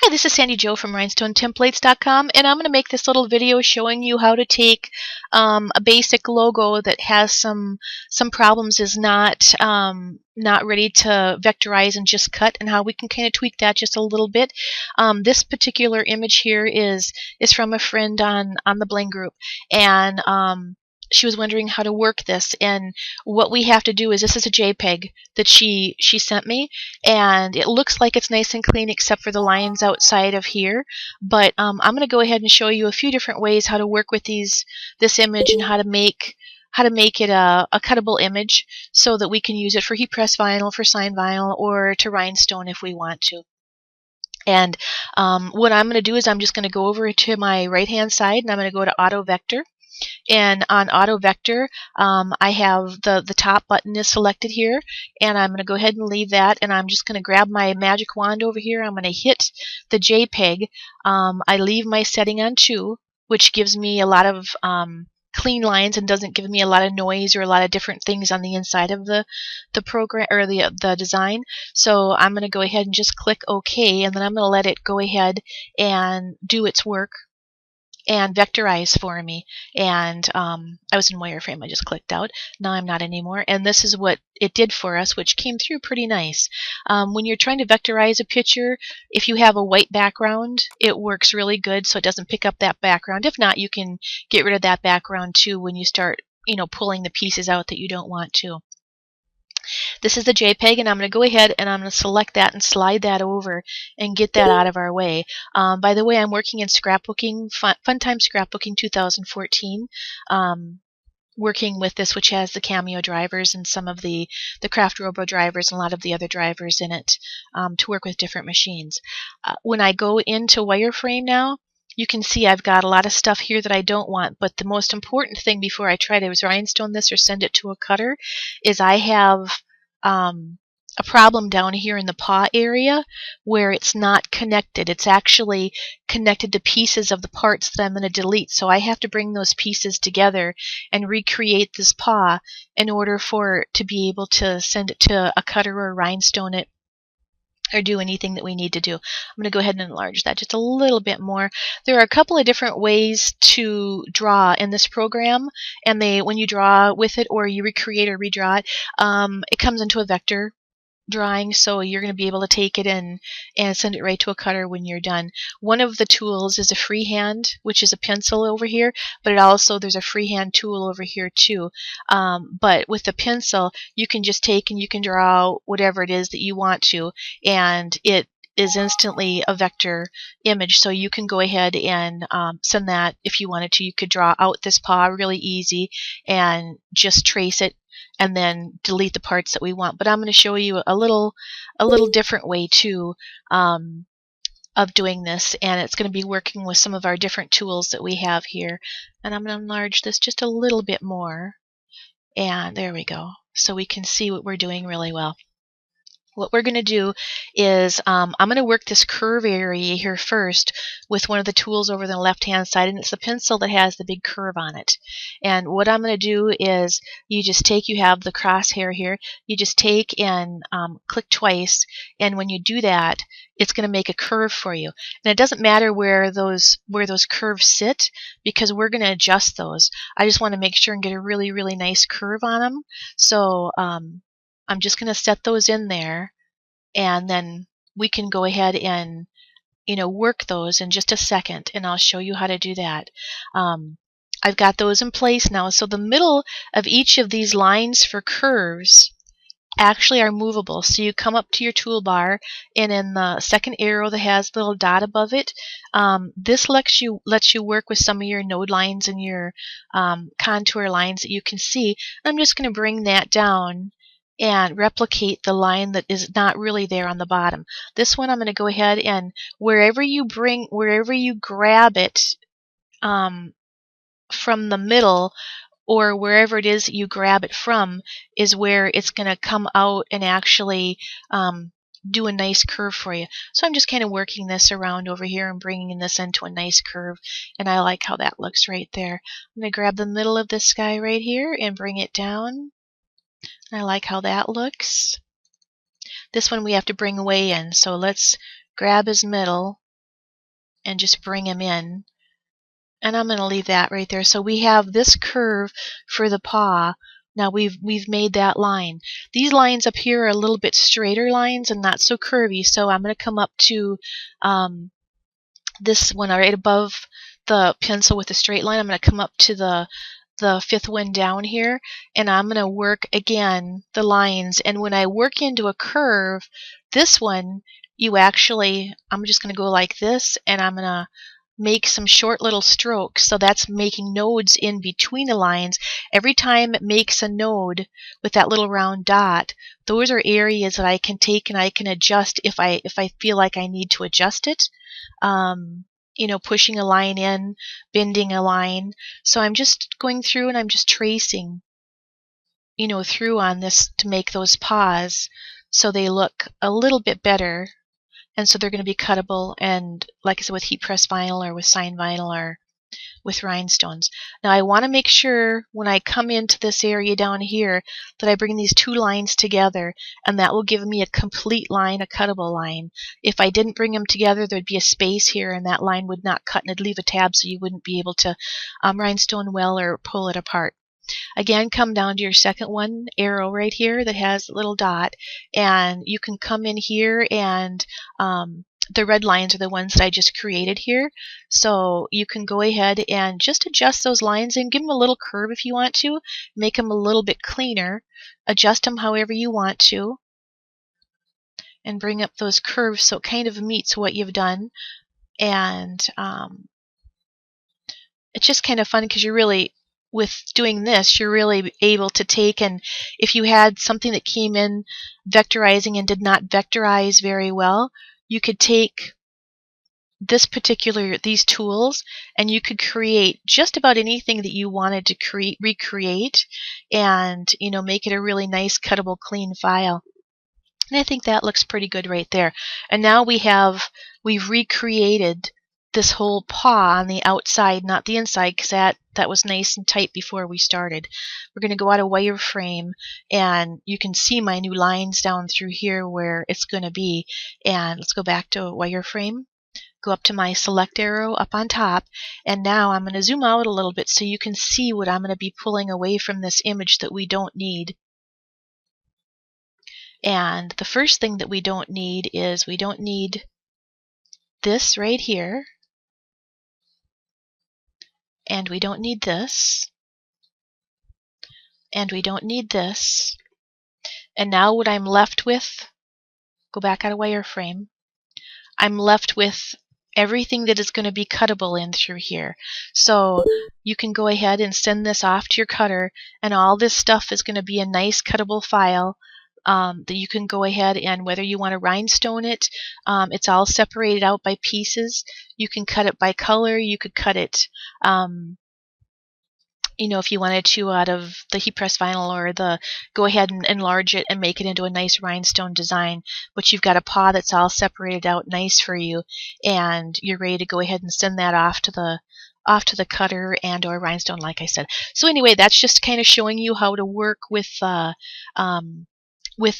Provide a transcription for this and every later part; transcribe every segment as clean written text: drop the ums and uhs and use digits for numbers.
Hi, this is Sandy Jo from rhinestonetemplates.com, and I'm going to make this little video showing you how to take a basic logo that has some problems, is not ready to vectorize and just cut, and how we can kind of tweak that just a little bit. This particular image here is from a friend on the Bling group, and she was wondering how to work this, and what we have to do is, this is a JPEG that she sent me, and it looks like it's nice and clean except for the lines outside of here, but I'm going to go ahead and show you a few different ways how to work with this image, and how to make it a cuttable image so that we can use it for heat press vinyl, for sign vinyl, or to rhinestone if we want to. And what I'm going to do is, I'm just going to go over to my right hand side, and I'm going to go to Auto Vector. And on Auto Vector, I have the top button is selected here, and I'm going to go ahead and leave that, and I'm just going to grab my magic wand over here. I'm going to hit the JPEG. I leave my setting on 2, which gives me a lot of clean lines and doesn't give me a lot of noise or a lot of different things on the inside of the program or the design. So I'm going to go ahead and just click OK, and then I'm going to let it go ahead and do its work and vectorize for me. And I was in wireframe, I just clicked out. Now I'm not anymore, and this is what it did for us, which came through pretty nice. When you're trying to vectorize a picture, if you have a white background, it works really good so it doesn't pick up that background. If not, you can get rid of that background too when you start pulling the pieces out that you don't want to. This is the JPEG, and I'm going to go ahead and I'm going to select that and slide that over and get that out of our way. By the way, I'm working in Scrapbooking, Funtime Scrapbooking 2014, working with this, which has the Cameo drivers and some of the Craft Robo drivers and a lot of the other drivers in it to work with different machines. When I go into wireframe now, you can see I've got a lot of stuff here that I don't want, but the most important thing before I try to rhinestone this or send it to a cutter is I have a problem down here in the paw area where it's not connected. It's actually connected to pieces of the parts that I'm going to delete, so I have to bring those pieces together and recreate this paw in order for it to be able to send it to a cutter or rhinestone it or do anything that we need to do. I'm going to go ahead and enlarge that just a little bit more. There are a couple of different ways to draw in this program, and when you draw with it or you recreate or redraw it, it comes into a vector drawing, so you're going to be able to take it and send it right to a cutter when you're done. One of the tools is a freehand, which is a pencil over here, but there's a freehand tool over here too. But with the pencil, you can just take and you can draw whatever it is that you want to, and it is instantly a vector image, so you can go ahead and send that if you wanted to. You could draw out this paw really easy and just trace it and then delete the parts that we want. But I'm going to show you a little different way too of doing this, and it's going to be working with some of our different tools that we have here. And I'm going to enlarge this just a little bit more, and there we go, so we can see what we're doing really well. What we're going to do is I'm going to work this curve area here first with one of the tools over the left hand side, and it's the pencil that has the big curve on it. And what I'm going to do is, you have the crosshair here, you just take and click twice, and when you do that, it's going to make a curve for you. And it doesn't matter where those curves sit, because we're going to adjust those. I just want to make sure and get a really, really nice curve on them. So I'm just going to set those in there, and then we can go ahead and work those in just a second, and I'll show you how to do that. I've got those in place now, so the middle of each of these lines for curves actually are movable. So you come up to your toolbar, and in the second arrow that has the little dot above it, this lets you work with some of your node lines and your contour lines that you can see. I'm just going to bring that down and replicate the line that is not really there on the bottom. This one I'm going to go ahead and wherever you grab it from the middle, or wherever it is that you grab it from, is where it's going to come out and actually do a nice curve for you. So I'm just kind of working this around over here and bringing this into a nice curve, and I like how that looks right there. I'm going to grab the middle of this guy right here and bring it down. I like how that looks. This one we have to bring away in, so let's grab his middle and just bring them in. And I'm going to leave that right there. So we have this curve for the paw. Now we've made that line. These lines up here are a little bit straighter lines and not so curvy. So I'm going to come up to this one right above the pencil with the straight line. I'm going to come up to the fifth one down here, and I'm going to work again the lines. And when I work into a curve, this one I'm just going to go like this, and I'm going to make some short little strokes. So that's making nodes in between the lines. Every time it makes a node with that little round dot, those are areas that I can take and I can adjust if I feel like I need to adjust it. Pushing a line in, bending a line. So I'm just going through and I'm just tracing, through on this to make those paws so they look a little bit better. And so they're going to be cuttable, and like I said, with heat press vinyl or with sign vinyl or with rhinestones. Now I want to make sure when I come into this area down here that I bring these two lines together, and that will give me a complete line, a cuttable line. If I didn't bring them together, there'd be a space here and that line would not cut, and it'd leave a tab so you wouldn't be able to rhinestone well or pull it apart. Again, come down to your second one, arrow right here that has a little dot, and you can come in here, and the red lines are the ones that I just created here. So you can go ahead and just adjust those lines and give them a little curve if you want to, make them a little bit cleaner, adjust them however you want to, and bring up those curves so it kind of meets what you've done. And it's just kind of fun because with doing this, you're really able to take, and if you had something that came in vectorizing and did not vectorize very well, you could take these tools and you could create just about anything that you wanted to recreate, and make it a really nice cuttable clean file. And I think that looks pretty good right there. And now we've recreated this whole paw on the outside, not the inside, because that was nice and tight before we started. We're going to go out of wireframe, and you can see my new lines down through here where it's going to be. And let's go back to wireframe, go up to my select arrow up on top, and now I'm going to zoom out a little bit so you can see what I'm going to be pulling away from this image that we don't need. And the first thing that we don't need is we don't need this right here. And we don't need this, and we don't need this. And now what I'm left with, go back out of wireframe, I'm left with everything that is going to be cuttable in through here. So you can go ahead and send this off to your cutter, and all this stuff is going to be a nice cuttable file that you can go ahead and, whether you want to rhinestone it, it's all separated out by pieces. You can cut it by color. You could cut it if you wanted to out of the heat press vinyl, or go ahead and enlarge it and make it into a nice rhinestone design. But you've got a paw that's all separated out nice for you, and you're ready to go ahead and send that off to the cutter and or rhinestone, like I said. So anyway, that's just kind of showing you how to work with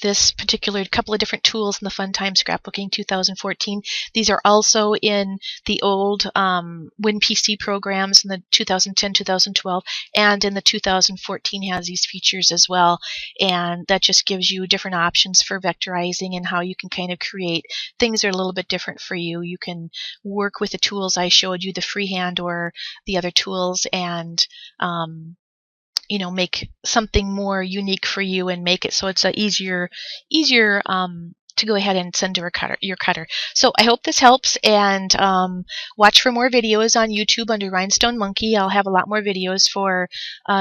this particular couple of different tools in the Funtime Scrapbooking 2014. These are also in the old WinPC programs in the 2010, 2012, and in the 2014 has these features as well. And that just gives you different options for vectorizing and how you can kind of create things that are a little bit different for you. You can work with the tools I showed you, the freehand or the other tools, and make something more unique for you and make it so it's easier to go ahead and send to your cutter. So I hope this helps, and watch for more videos on YouTube under Rhinestone Monkey. I'll have a lot more videos for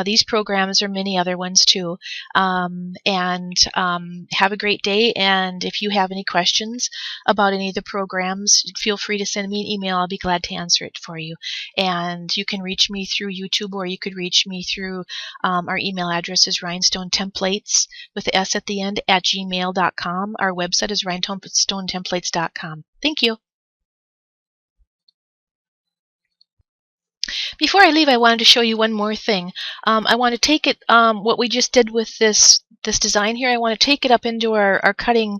these programs or many other ones too. Have a great day, and if you have any questions about any of the programs, feel free to send me an email. I'll be glad to answer it for you. And you can reach me through YouTube, or you could reach me through our email address is rhinestonetemplates with the S at the end @gmail.com. Our website is rhinestonetemplates.com. Thank you. Before I leave, I wanted to show you one more thing. I want to take it, what we just did with this design here, I want to take it up into our cutting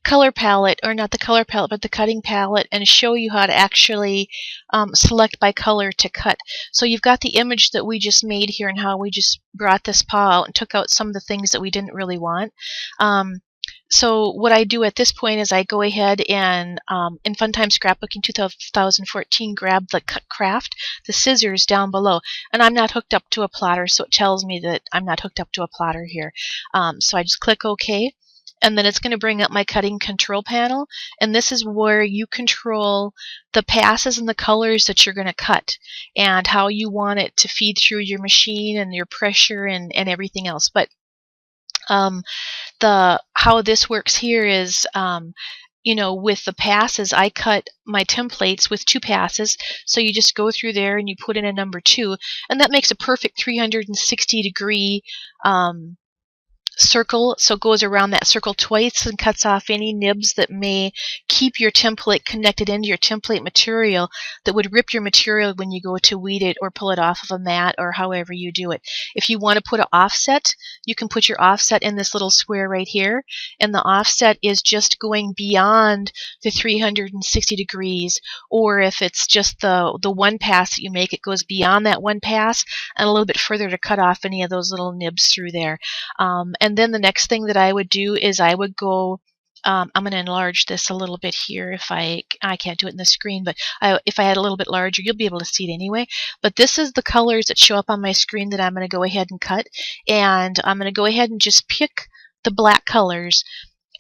color palette, or not the color palette, but the cutting palette, and show you how to actually select by color to cut. So you've got the image that we just made here and how we just brought this paw out and took out some of the things that we didn't really want. So what I do at this point is I go ahead and in Funtime Scrapbooking 2014 grab the cut craft, the scissors down below, and I'm not hooked up to a plotter, so it tells me that I'm not hooked up to a plotter here. So I just click OK, and then it's going to bring up my cutting control panel, and this is where you control the passes and the colors that you're going to cut and how you want it to feed through your machine and your pressure and everything else. But how this works here is, you know, with the passes, I cut my templates with 2 passes, so you just go through there and you put in a number 2, and that makes a perfect 360-degree circle, so it goes around that circle twice and cuts off any nibs that may keep your template connected into your template material that would rip your material when you go to weed it or pull it off of a mat or however you do it. If you want to put an offset, you can put your offset in this little square right here, and the offset is just going beyond the 360 degrees, or if it's just the one pass that you make, it goes beyond that one pass and a little bit further to cut off any of those little nibs through there. And then the next thing that I would do is I would go, I'm going to enlarge this a little bit here. If I can't do it in the screen, but if I had a little bit larger, you'll be able to see it anyway. But this is the colors that show up on my screen that I'm going to go ahead and cut. And I'm going to go ahead and just pick the black colors.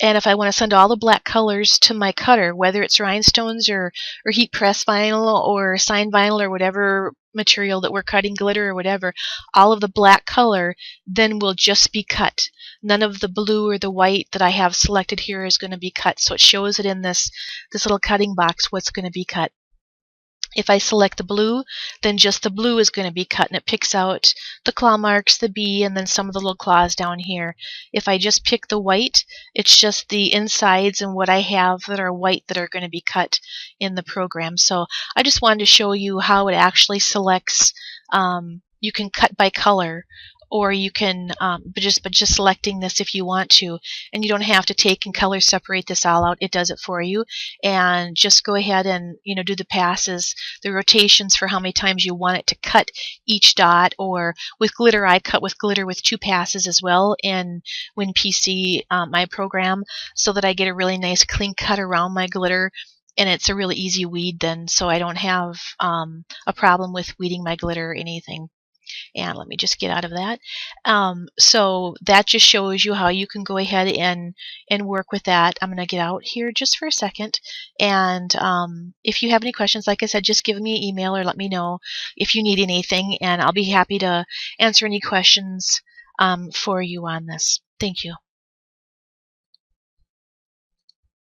And if I want to send all the black colors to my cutter, whether it's rhinestones or heat press vinyl or sign vinyl or whatever material that we're cutting, glitter or whatever, all of the black color then will just be cut. None of the blue or the white that I have selected here is going to be cut. So it shows it in this little cutting box what's going to be cut. If I select the blue, then just the blue is going to be cut, and it picks out the claw marks, the bee, and then some of the little claws down here. If I just pick the white, it's just the insides and what I have that are white that are going to be cut in the program. So I just wanted to show you how it actually selects. You can cut by color, or you can just selecting this if you want to, and you don't have to take and color separate this all out. It does it for you, and just go ahead and do the passes, the rotations for how many times you want it to cut each dot. Or with glitter, I cut with glitter with 2 passes as well in WinPC, my program, so that I get a really nice clean cut around my glitter. And it's a really easy weed then, so I don't have a problem with weeding my glitter or anything. And let me just get out of that. So that just shows you how you can go ahead and work with that. I'm going to get out here just for a second. And if you have any questions, like I said, just give me an email or let me know if you need anything, and I'll be happy to answer any questions for you on this. Thank you.